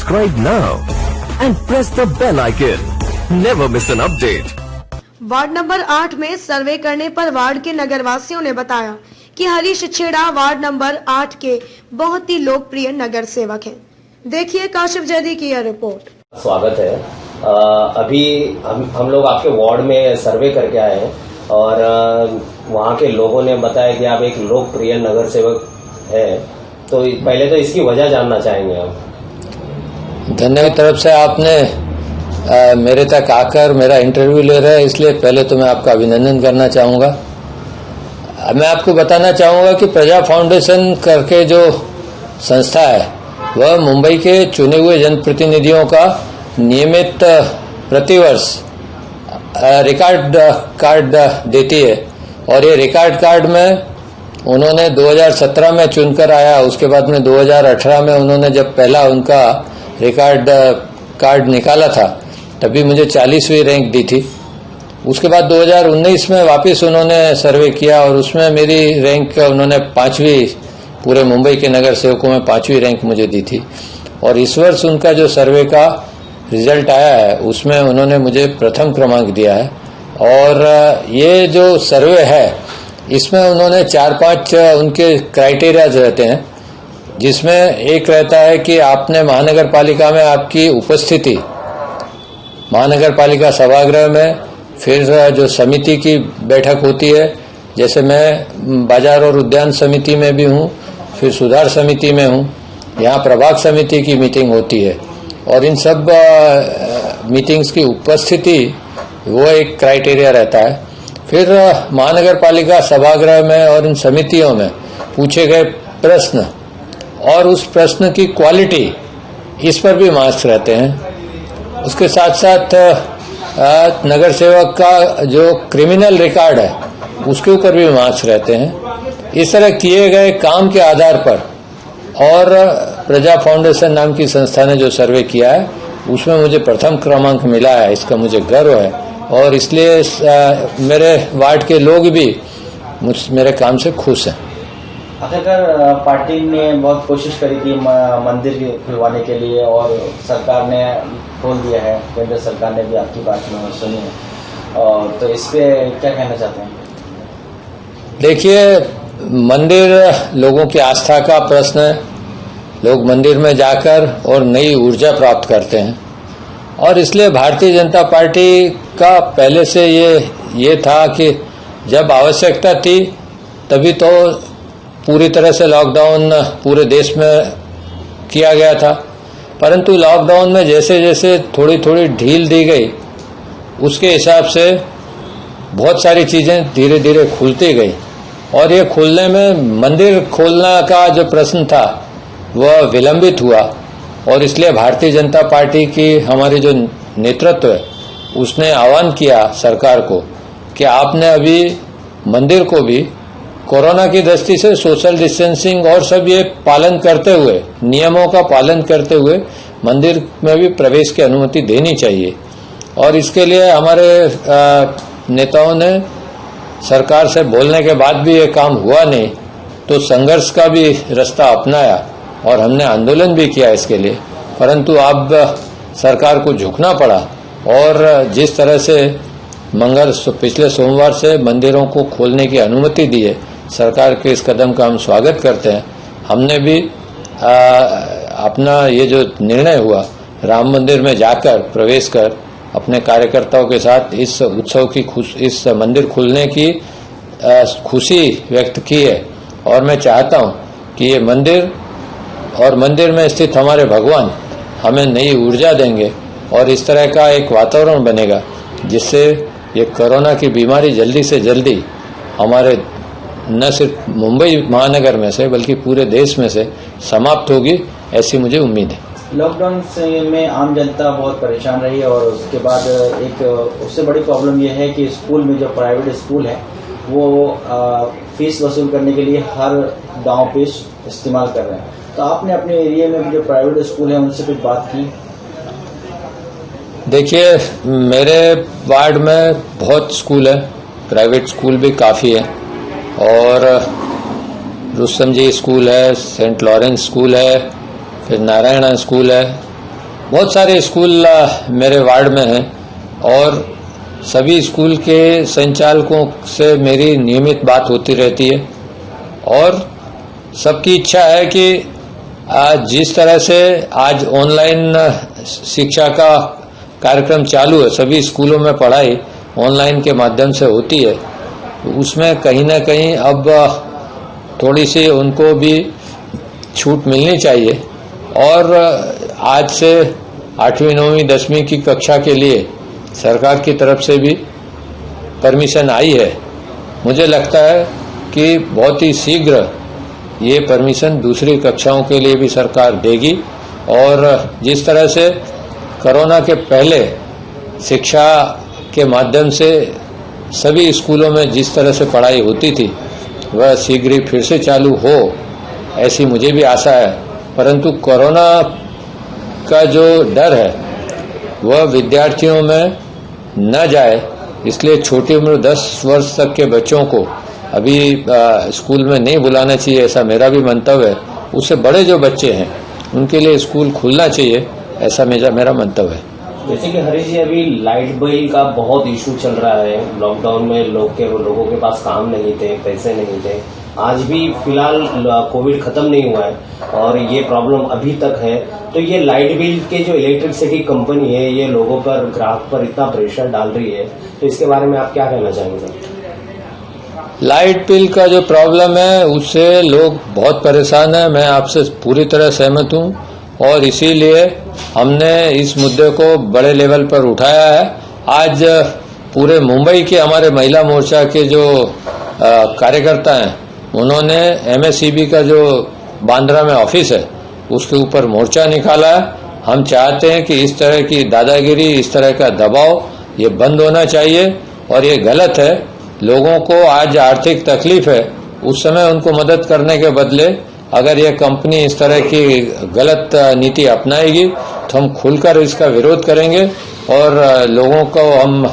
Subscribe now and press the bell icon. Never miss an update. Ward number 8 में सर्वे करने पर ward के नगरवासियों ने बताया कि हरीश छेड़ा वार्ड नंबर 8 के बहुत ही लोकप्रिय नगर सेवक हैं। देखिए काशिफ जैदी की यह रिपोर्ट। स्वागत है। अभी हम लोग आपके वार्ड में सर्वे करके आए हैं और वहाँ के लोगों ने बताया कि आप एक लोकप्रिय नगर सेवक हैं, तो पहले तो इसकी वजह जानना चाहेंगे हम। धन्यवाद तरफ से आपने मेरे तक आकर मेरा इंटरव्यू ले रहे हैं, इसलिए पहले तो मैं आपका अभिनंदन करना चाहूँगा। मैं आपको बताना चाहूँगा कि प्रजा फाउंडेशन करके जो संस्था है वह मुंबई के चुने हुए जनप्रतिनिधियों का नियमित प्रतिवर्ष रिकॉर्ड कार्ड देती है और ये रिकॉर्ड कार्ड में उन्होंने 2017 में चुनकर आया। उसके बाद में 2018 में उन्होंने जब पहला उनका रिकॉर्ड कार्ड निकाला था तभी मुझे 40वीं रैंक दी थी। उसके बाद 2019 में वापस उन्होंने सर्वे किया और उसमें मेरी रैंक उन्होंने 5वीं, पूरे मुंबई के नगर सेवकों में 5वीं रैंक मुझे दी थी। और इस वर्ष उनका जो सर्वे का रिजल्ट आया है उसमें उन्होंने मुझे प्रथम क्रमांक दिया है। और ये जो सर्वे है इसमें उन्होंने 4-5 उनके क्राइटेरियाज रहते हैं, जिसमें एक रहता है कि आपने महानगर पालिका में आपकी उपस्थिति, महानगर पालिका सभागृह में, फिर जो समिति की बैठक होती है, जैसे मैं बाजार और उद्यान समिति में भी हूँ, फिर सुधार समिति में हूँ, यहाँ प्रभाग समिति की मीटिंग होती है और इन सब मीटिंग्स की उपस्थिति वो एक क्राइटेरिया रहता है। फिर महानगर पालिका सभागृह में और इन समितियों में पूछे गए प्रश्न और उस प्रश्न की क्वालिटी, इस पर भी मार्क्स रहते हैं। उसके साथ साथ नगर सेवक का जो क्रिमिनल रिकॉर्ड है उसके ऊपर भी मार्क्स रहते हैं। इस तरह किए गए काम के आधार पर और प्रजा फाउंडेशन नाम की संस्था ने जो सर्वे किया है उसमें मुझे प्रथम क्रमांक मिला है, इसका मुझे गर्व है। और इसलिए मेरे वार्ड के लोग भी मेरे काम से खुश हैं। आखिरकार पार्टी ने बहुत कोशिश करी थी मंदिर खुलवाने के लिए और सरकार ने खोल दिया है, केंद्र सरकार ने भी आपकी बात में सुनी है, और तो इस पे क्या कहना चाहते हैं? देखिए, मंदिर लोगों की आस्था का प्रश्न है। लोग मंदिर में जाकर और नई ऊर्जा प्राप्त करते हैं और इसलिए भारतीय जनता पार्टी का पहले से ये था कि जब आवश्यकता थी तभी तो पूरी तरह से लॉकडाउन पूरे देश में किया गया था, परंतु लॉकडाउन में जैसे जैसे थोड़ी थोड़ी ढील दी गई उसके हिसाब से बहुत सारी चीज़ें धीरे धीरे खुलती गई और ये खुलने में मंदिर खोलना का जो प्रश्न था वह विलंबित हुआ। और इसलिए भारतीय जनता पार्टी की हमारी जो नेतृत्व है उसने आह्वान किया सरकार को कि आपने अभी मंदिर को भी कोरोना की दृष्टि से सोशल डिस्टेंसिंग और सब ये पालन करते हुए, नियमों का पालन करते हुए मंदिर में भी प्रवेश की अनुमति देनी चाहिए। और इसके लिए हमारे नेताओं ने सरकार से बोलने के बाद भी ये काम हुआ नहीं तो संघर्ष का भी रास्ता अपनाया और हमने आंदोलन भी किया इसके लिए, परंतु अब सरकार को झुकना पड़ा। और जिस तरह से पिछले सोमवार से मंदिरों को खोलने की अनुमति दी है, सरकार के इस कदम का हम स्वागत करते हैं। हमने भी अपना ये जो निर्णय हुआ राम मंदिर में जाकर प्रवेश कर अपने कार्यकर्ताओं के साथ इस उत्सव की इस मंदिर खुलने की खुशी व्यक्त की है। और मैं चाहता हूं कि ये मंदिर और मंदिर में स्थित हमारे भगवान हमें नई ऊर्जा देंगे और इस तरह का एक वातावरण बनेगा जिससे ये कोरोना की बीमारी जल्दी से जल्दी हमारे न सिर्फ मुंबई महानगर में से बल्कि पूरे देश में से समाप्त होगी, ऐसी मुझे उम्मीद है। लॉकडाउन में आम जनता बहुत परेशान रही और उसके बाद एक उससे बड़ी प्रॉब्लम यह है कि स्कूल में जो प्राइवेट स्कूल है वो फीस वसूल करने के लिए हर गांव पे इस्तेमाल कर रहे हैं, तो आपने अपने एरिया में जो प्राइवेट स्कूल है उनसे कुछ बात की? देखिए, मेरे वार्ड में बहुत स्कूल है, प्राइवेट स्कूल भी काफ़ी है और रुस्तम जी स्कूल है, सेंट लॉरेंस स्कूल है, फिर नारायणा स्कूल है बहुत सारे स्कूल मेरे वार्ड में हैं और सभी स्कूल के संचालकों से मेरी नियमित बात होती रहती है और सबकी इच्छा है कि जिस तरह से आज ऑनलाइन शिक्षा का कार्यक्रम चालू है, सभी स्कूलों में पढ़ाई ऑनलाइन के माध्यम से होती है, उसमें कहीं ना कहीं अब थोड़ी सी उनको भी छूट मिलनी चाहिए और आज से 8वीं 9वीं 10वीं की कक्षा के लिए सरकार की तरफ से भी परमिशन आई है। मुझे लगता है कि बहुत ही शीघ्र ये परमिशन दूसरी कक्षाओं के लिए भी सरकार देगी और जिस तरह से कोरोना के पहले शिक्षा के माध्यम से सभी स्कूलों में जिस तरह से पढ़ाई होती थी वह शीघ्र ही फिर से चालू हो, ऐसी मुझे भी आशा है। परंतु कोरोना का जो डर है वह विद्यार्थियों में न जाए, इसलिए छोटी उम्र 10 वर्ष तक के बच्चों को अभी स्कूल में नहीं बुलाना चाहिए, ऐसा मेरा भी मंतव्य है। उससे बड़े जो बच्चे हैं उनके लिए स्कूल खुलना चाहिए, ऐसा मेरा मंतव्य है। जैसे कि हरीश जी, अभी लाइट बिल का बहुत इशू चल रहा है। लॉकडाउन में लोगों के पास काम नहीं थे, पैसे नहीं थे। आज भी फिलहाल कोविड खत्म नहीं हुआ है और ये प्रॉब्लम अभी तक है। तो ये लाइट बिल के जो इलेक्ट्रिसिटी कंपनी है ये लोगों पर, ग्राहक पर इतना प्रेशर डाल रही है, तो इसके बारे में आप क्या कहना चाहेंगे सर? लाइट बिल का जो प्रॉब्लम है उससे लोग बहुत परेशान है, मैं आपसे पूरी तरह सहमत हूं और इसीलिए हमने इस मुद्दे को बड़े लेवल पर उठाया है। आज पूरे मुंबई के हमारे महिला मोर्चा के जो कार्यकर्ता हैं उन्होंने MSEB का जो बांद्रा में ऑफिस है उसके ऊपर मोर्चा निकाला है। हम चाहते हैं कि इस तरह की दादागिरी, इस तरह का दबाव ये बंद होना चाहिए और ये गलत है। लोगों को आज आर्थिक तकलीफ है, उस समय उनको मदद करने के बदले अगर ये कंपनी इस तरह की गलत नीति अपनाएगी तो हम खुलकर इसका विरोध करेंगे और लोगों को हम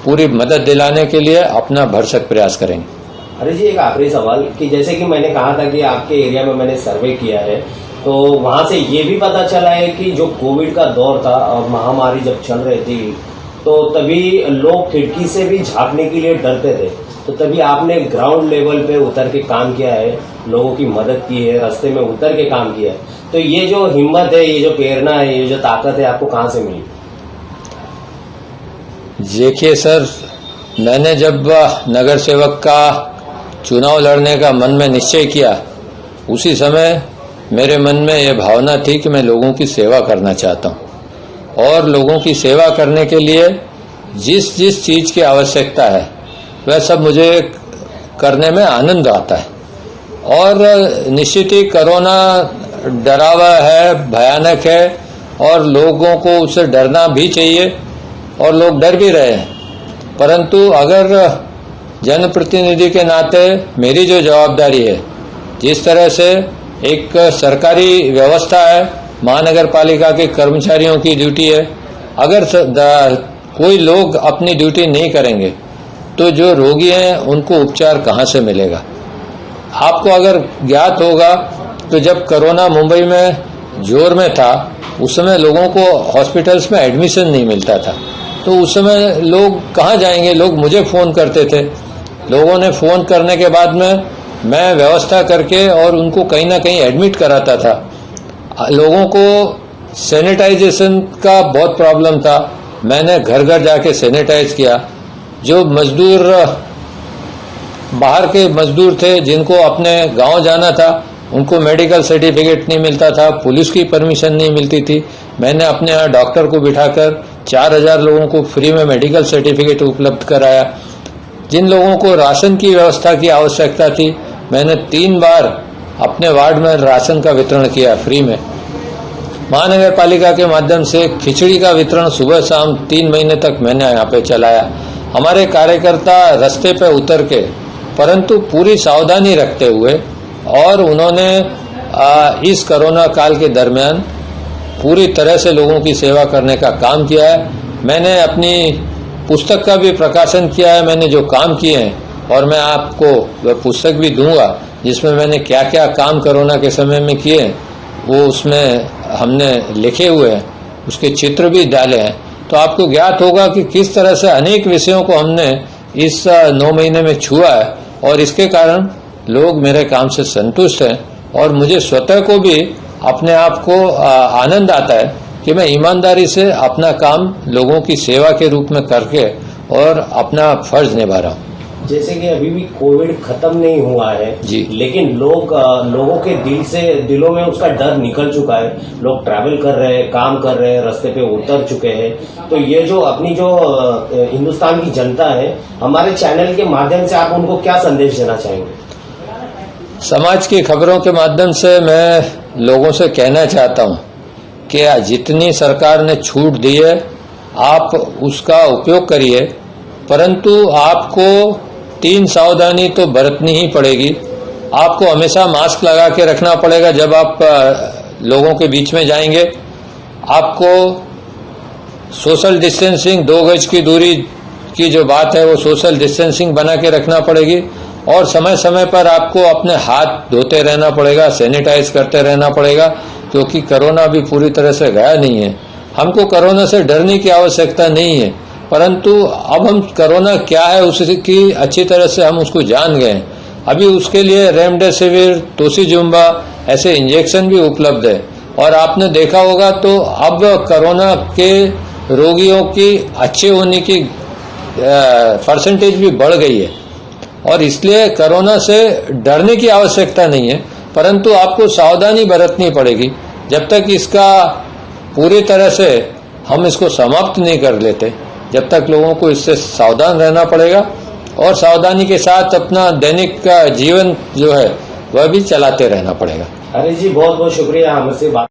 पूरी मदद दिलाने के लिए अपना भरसक प्रयास करेंगे। अरे जी, एक आखिरी सवाल कि जैसे कि मैंने कहा था कि आपके एरिया में मैंने सर्वे किया है, तो वहां से ये भी पता चला है कि जो कोविड का दौर था और महामारी जब चल रही थी तो तभी लोग खिड़की से भी झांकने के लिए डरते थे। तो तभी आपने ग्राउंड लेवल पे उतर के काम किया है, लोगों की मदद की है, रास्ते में उतर के काम किया है। तो ये जो हिम्मत है, ये जो प्रेरणा है, ये जो ताकत है, आपको कहाँ से मिली? देखिए सर, मैंने जब नगर सेवक का चुनाव लड़ने का मन में निश्चय किया, उसी समय मेरे मन में यह भावना थी कि मैं लोगों की सेवा करना चाहता हूं और लोगों की सेवा करने के लिए जिस जिस चीज की आवश्यकता है वह सब मुझे करने में आनंद आता है। और निश्चित ही कोरोना डरावा है, भयानक है और लोगों को उससे डरना भी चाहिए और लोग डर भी रहे हैं। परंतु अगर जनप्रतिनिधि के नाते मेरी जो जवाबदारी है, जिस तरह से एक सरकारी व्यवस्था है, महानगर पालिका के कर्मचारियों की ड्यूटी है, अगर कोई लोग अपनी ड्यूटी नहीं करेंगे तो जो रोगी हैं उनको उपचार कहाँ से मिलेगा? आपको अगर ज्ञात होगा तो जब कोरोना मुंबई में जोर में था उस समय लोगों को हॉस्पिटल्स में एडमिशन नहीं मिलता था, तो उस समय लोग कहाँ जाएंगे? लोग मुझे फोन करते थे। लोगों ने फोन करने के बाद में मैं व्यवस्था करके और उनको कहीं ना कहीं एडमिट कराता था। लोगों को सैनिटाइजेशन का बहुत प्रॉब्लम था, मैंने घर घर जाके सैनिटाइज किया। जो मजदूर बाहर के मजदूर थे जिनको अपने गांव जाना था उनको मेडिकल सर्टिफिकेट नहीं मिलता था, पुलिस की परमिशन नहीं मिलती थी, मैंने अपने यहाँ डॉक्टर को बिठाकर 4000 लोगों को फ्री में मेडिकल सर्टिफिकेट उपलब्ध कराया। जिन लोगों को राशन की व्यवस्था की आवश्यकता थी मैंने 3 बार अपने वार्ड में राशन का वितरण किया फ्री में। महानगर पालिका के माध्यम से खिचड़ी का वितरण सुबह शाम 3 महीने तक मैंने यहाँ पे चलाया। हमारे कार्यकर्ता रास्ते पे उतर के, परंतु पूरी सावधानी रखते हुए, और उन्होंने इस कोरोना काल के दरमियान पूरी तरह से लोगों की सेवा करने का काम किया है। मैंने अपनी पुस्तक का भी प्रकाशन किया है, मैंने जो काम किए हैं, और मैं आपको वह पुस्तक भी दूंगा जिसमें मैंने क्या क्या काम कोरोना के समय में किए वो उसमें हमने लिखे हुए हैं। उसके चित्र भी डाले हैं, तो आपको ज्ञात होगा कि किस तरह से अनेक विषयों को हमने इस 9 महीने में छुआ है और इसके कारण लोग मेरे काम से संतुष्ट हैं और मुझे स्वतः को भी अपने आप को आनंद आता है कि मैं ईमानदारी से अपना काम लोगों की सेवा के रूप में करके और अपना फर्ज निभा रहा हूँ। जैसे कि अभी भी कोविड खत्म नहीं हुआ है जी, लेकिन लोगों के दिलों में उसका डर निकल चुका है। लोग ट्रैवल कर रहे हैं, काम कर रहे हैं, रास्ते पे उतर चुके हैं। तो ये जो अपनी जो हिंदुस्तान की जनता है, हमारे चैनल के माध्यम से आप उनको क्या संदेश देना चाहेंगे? समाज की खबरों के माध्यम से मैं लोगों से कहना चाहता हूं कि जितनी सरकार ने छूट दी है आप उसका उपयोग करिए, परंतु आपको 3 सावधानी तो बरतनी ही पड़ेगी। आपको हमेशा मास्क लगा के रखना पड़ेगा जब आप लोगों के बीच में जाएंगे। आपको सोशल डिस्टेंसिंग 2 गज की दूरी की जो बात है वो सोशल डिस्टेंसिंग बना के रखना पड़ेगी और समय समय पर आपको अपने हाथ धोते रहना पड़ेगा, सैनिटाइज करते रहना पड़ेगा, क्योंकि कोरोना भी पूरी तरह से गया नहीं है। हमको कोरोना से डरने की आवश्यकता नहीं है, परंतु अब हम कोरोना क्या है उसकी अच्छी तरह से हम उसको जान गए। अभी उसके लिए रेमडेसिविर, टोसिजुम्बा ऐसे इंजेक्शन भी उपलब्ध है और आपने देखा होगा तो अब कोरोना के रोगियों की अच्छे होने की परसेंटेज भी बढ़ गई है और इसलिए कोरोना से डरने की आवश्यकता नहीं है, परंतु आपको सावधानी बरतनी पड़ेगी। जब तक इसका पूरी तरह से हम इसको समाप्त नहीं कर लेते, जब तक लोगों को इससे सावधान रहना पड़ेगा और सावधानी के साथ अपना दैनिक का जीवन जो है वह भी चलाते रहना पड़ेगा। हरीश जी बहुत बहुत शुक्रिया हमसे बात